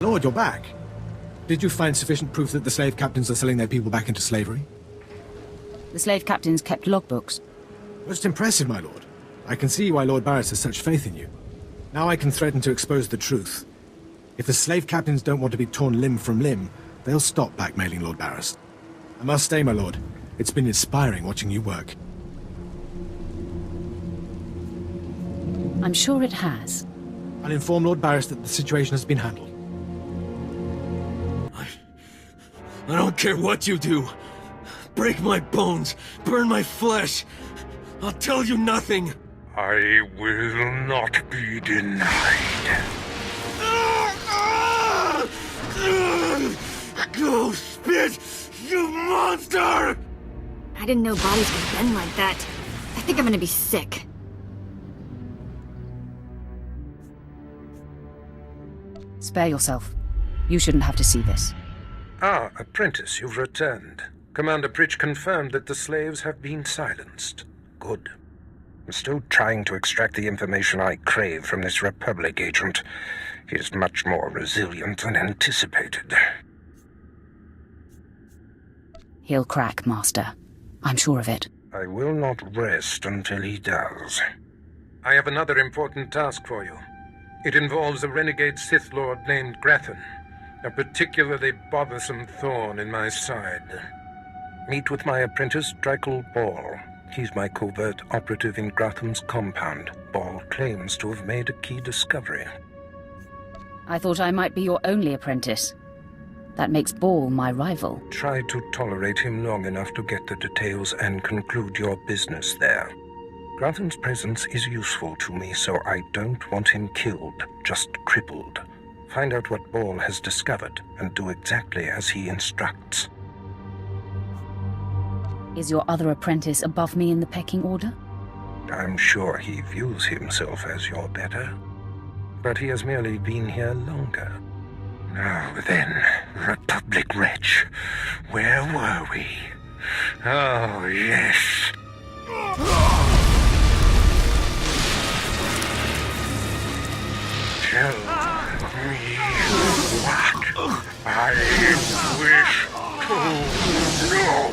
Lord, you're back. Did you find sufficient proof that the slave captains are selling their people back into slavery? The slave captains kept logbooks. Most impressive, my lord. I can see why Lord Barris has such faith in you. Now I can threaten to expose the truth. If the slave captains don't want to be torn limb from limb, they'll stop blackmailing Lord Barris. I must stay, my lord. It's been inspiring watching you work. I'm sure it has. I'll inform Lord Barris that the situation has been handled. I don't care what you do. Break my bones, burn my flesh. I'll tell you nothing. I will not be denied. Go spit, you monster! I didn't know bodies could bend like that. I think I'm gonna be sick. Spare yourself. You shouldn't have to see this. Ah, apprentice, you've returned. Commander Pritch confirmed that the slaves have been silenced. Good. I'm still trying to extract the information I crave from this Republic agent. He is much more resilient than anticipated. He'll crack, Master. I'm sure of it. I will not rest until he does. I have another important task for you. It involves a renegade Sith Lord named Grathan, a particularly bothersome thorn in my side. Meet with my apprentice, Drykel Ball. He's my covert operative in Grathan's compound. Ball claims to have made a key discovery. I thought I might be your only apprentice. That makes Ball my rival. Try to tolerate him long enough to get the details and conclude your business there. Grathan's presence is useful to me, so I don't want him killed, just crippled. Find out what Ball has discovered, and do exactly as he instructs. Is your other apprentice above me in the pecking order? I'm sure he views himself as your better. But he has merely been here longer. Now then, Republic wretch, where were we? Oh, yes. Tell me what I wish to know.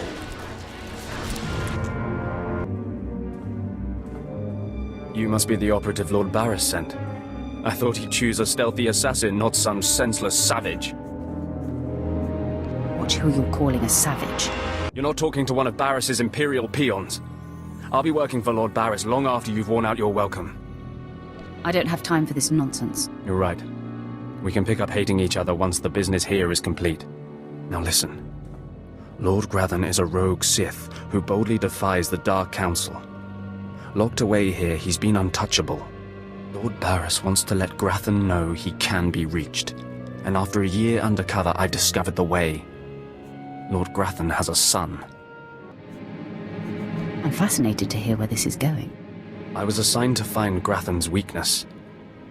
You must be the operative Lord Barris sent. I thought he'd choose a stealthy assassin, not some senseless savage. Watch who you're calling a savage. You're not talking to one of Barris's Imperial peons. I'll be working for Lord Barris long after you've worn out your welcome. I don't have time for this nonsense. You're right. We can pick up hating each other once the business here is complete. Now listen. Lord Grathan is a rogue Sith who boldly defies the Dark Council. Locked away here, he's been untouchable. Lord Barris wants to let Grathan know he can be reached. And after a year undercover, I've discovered the way. Lord Grathan has a son. I'm fascinated to hear where this is going. I was assigned to find Grathan's weakness.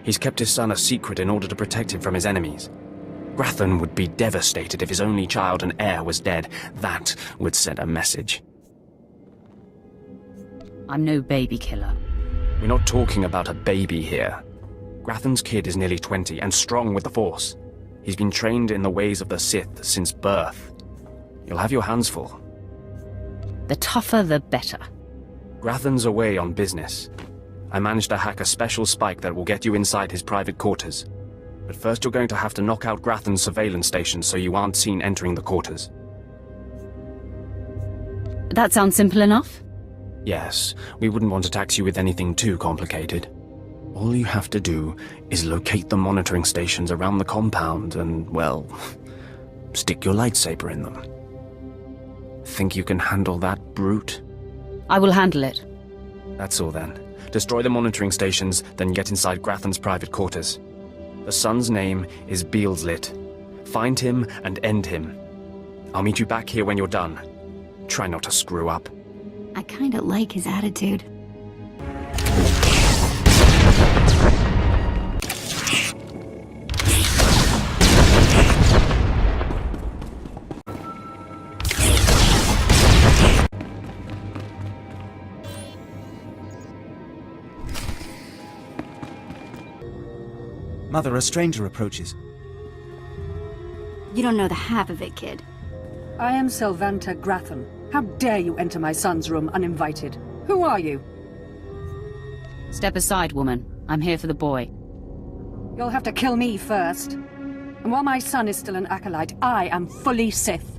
He's kept his son a secret in order to protect him from his enemies. Grathan would be devastated if his only child and heir was dead. That would send a message. I'm no baby killer. We're not talking about a baby here. Grathan's kid is nearly 20 and strong with the Force. He's been trained in the ways of the Sith since birth. You'll have your hands full. The tougher, the better. Grathan's away on business. I managed to hack a special spike that will get you inside his private quarters. But first you're going to have to knock out Grathan's surveillance station so you aren't seen entering the quarters. That sounds simple enough? Yes, we wouldn't want to tax you with anything too complicated. All you have to do is locate the monitoring stations around the compound and, well, stick your lightsaber in them. Think you can handle that, brute? I will handle it. That's all then. Destroy the monitoring stations, then get inside Grathan's private quarters. The son's name is Beelslit. Find him and end him. I'll meet you back here when you're done. Try not to screw up. I kinda like his attitude. Mother, a stranger approaches. You don't know the half of it, kid. I am Sylvanta Grathan. How dare you enter my son's room uninvited? Who are you? Step aside, woman. I'm here for the boy. You'll have to kill me first. And while my son is still an acolyte, I am fully Sith.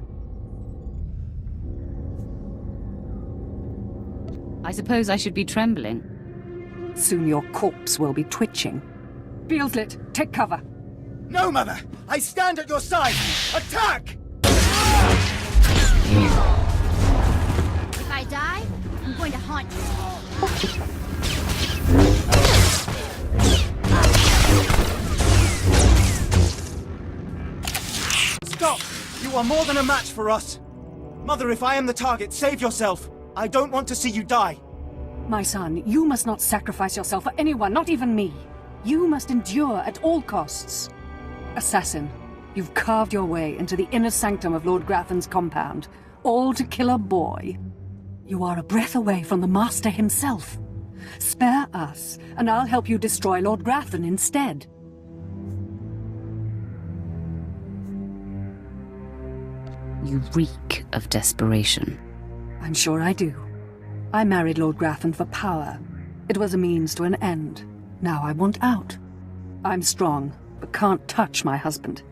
I suppose I should be trembling. Soon your corpse will be twitching. Beelslit, take cover. No, Mother! I stand at your side! Attack! If I die, I'm going to haunt you. Stop! You are more than a match for us! Mother, if I am the target, save yourself! I don't want to see you die! My son, you must not sacrifice yourself for anyone, not even me. You must endure at all costs. Assassin, you've carved your way into the inner sanctum of Lord Grathan's compound, all to kill a boy. You are a breath away from the Master himself. Spare us, and I'll help you destroy Lord Grathan instead. You reek of desperation. I'm sure I do. I married Lord Grathan for power. It was a means to an end. Now I want out. I'm strong, but can't touch my husband.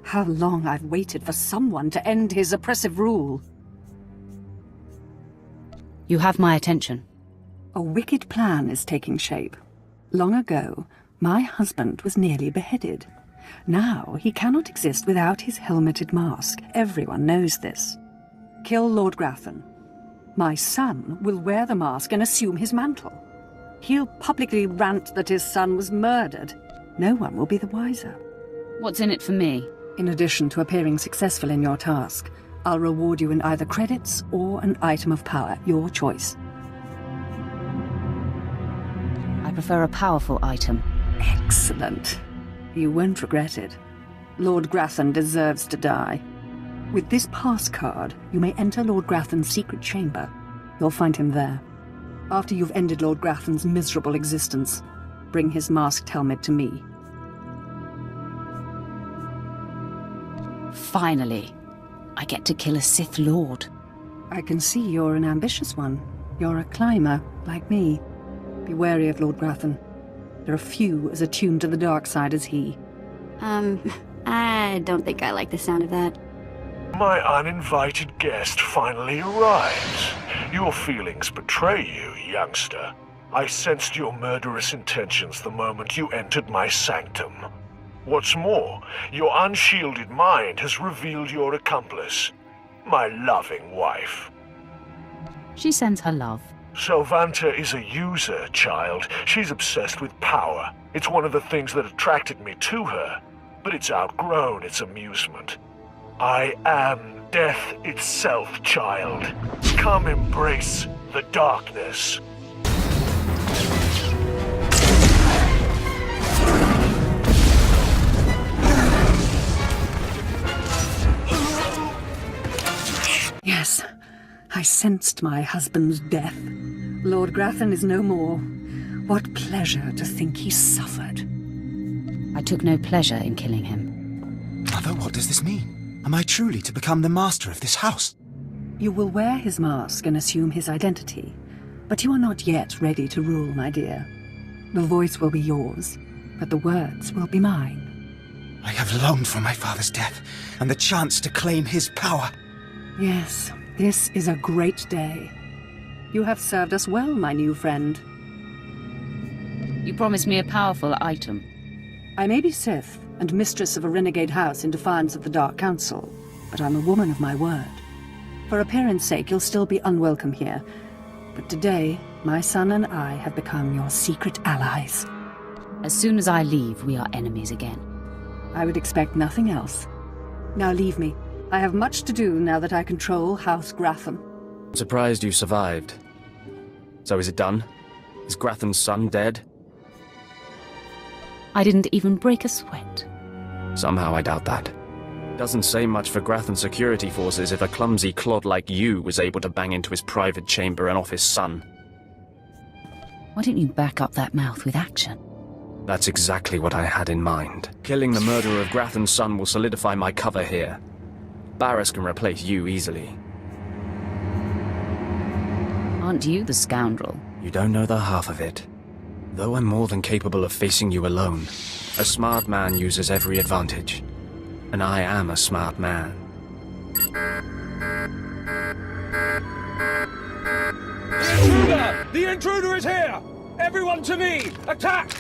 How long I've waited for someone to end his oppressive rule. You have my attention. A wicked plan is taking shape. Long ago, my husband was nearly beheaded. Now he cannot exist without his helmeted mask. Everyone knows this. Kill Lord Grathan. My son will wear the mask and assume his mantle. He'll publicly rant that his son was murdered. No one will be the wiser. What's in it for me? In addition to appearing successful in your task, I'll reward you in either credits or an item of power, your choice. I prefer a powerful item. Excellent. You won't regret it. Lord Grathan deserves to die. With this pass card, you may enter Lord Grathan's secret chamber. You'll find him there. After you've ended Lord Grathan's miserable existence, bring his masked helmet to me. Finally, I get to kill a Sith Lord. I can see you're an ambitious one. You're a climber, like me. Be wary of Lord Grathan. There are few as attuned to the dark side as he. I don't think I like the sound of that. My uninvited guest finally arrives. Your feelings betray you, youngster. I sensed your murderous intentions the moment you entered my sanctum. What's more, your unshielded mind has revealed your accomplice, my loving wife. She sends her love. Sylvanta is a user, child. She's obsessed with power. It's one of the things that attracted me to her, but it's outgrown its amusement. I am death itself, child. Come embrace the darkness. Yes, I sensed my husband's death. Lord Grathan is no more. What pleasure to think he suffered. I took no pleasure in killing him. Mother, what does this mean? Am I truly to become the master of this house? You will wear his mask and assume his identity, but you are not yet ready to rule, my dear. The voice will be yours, but the words will be mine. I have longed for my father's death, and the chance to claim his power. Yes, this is a great day. You have served us well, my new friend. You promised me a powerful item. I may be Sith, and mistress of a renegade house in defiance of the Dark Council, but I'm a woman of my word. For appearance sake, you'll still be unwelcome here, but today, my son and I have become your secret allies. As soon as I leave, we are enemies again. I would expect nothing else. Now leave me. I have much to do now that I control House Grathan. I'm surprised you survived. So is it done? Is Grathan's son dead? I didn't even break a sweat. Somehow I doubt that. Doesn't say much for Grathan's security forces if a clumsy clod like you was able to bang into his private chamber and off his son. Why don't you back up that mouth with action? That's exactly what I had in mind. Killing the murderer of Grathan's son will solidify my cover here. Barris can replace you easily. Aren't you the scoundrel? You don't know the half of it. Though I'm more than capable of facing you alone, a smart man uses every advantage. And I am a smart man. Intruder! The intruder is here! Everyone to me! Attack!